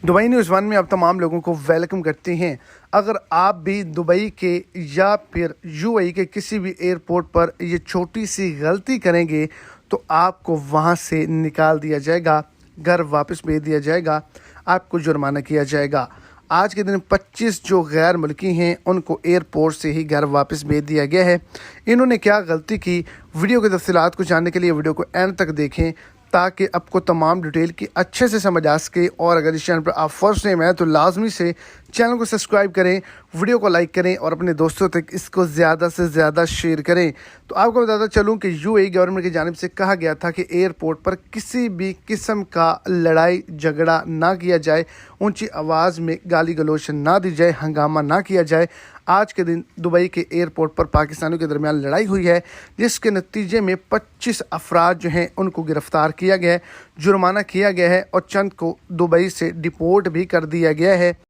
Dubai news one में आप तमाम लोगों को वेलकम करते हैं। अगर आप भी दुबई के या फिर यूएई के किसी भी एयरपोर्ट पर ये छोटी सी गलती करेंगे तो आपको वहां से निकाल दिया जाएगा, घर वापस भेज दिया जाएगा, आपको जुर्माना किया जाएगा। आज के दिन 25 जो गैर मुल्की हैं उनको एयरपोर्ट से ही घर वापस भेज दिया गया है। इन्होंने क्या गलती की, वीडियो की तफसीलात को जानने के लिए वीडियो को एंड तक देखें ताकि आपको तमाम डिटेल की अच्छे से समझ आ सके। और अगर इस चैनल पर आप फर्स्ट टाइम हैं तो लाजमी से चैनल को सब्सक्राइब करें, वीडियो को लाइक करें और अपने दोस्तों तक इसको ज़्यादा से ज़्यादा शेयर करें। तो आपको बताता चलूं कि यूएई गवर्नमेंट की जानिब से कहा गया था कि एयरपोर्ट पर किसी भी किस्म का लड़ाई झगड़ा ना किया जाए, ऊंची आवाज़ में गाली गलौज ना दी जाए, हंगामा ना किया जाए। आज के दिन दुबई के एयरपोर्ट पर पाकिस्तानियों के दरमियान लड़ाई हुई है, जिसके नतीजे में 25 अफराद जो हैं उनको गिरफ़्तार किया गया है, जुर्माना किया गया है और चंद को दुबई से डिपोर्ट भी कर दिया गया है।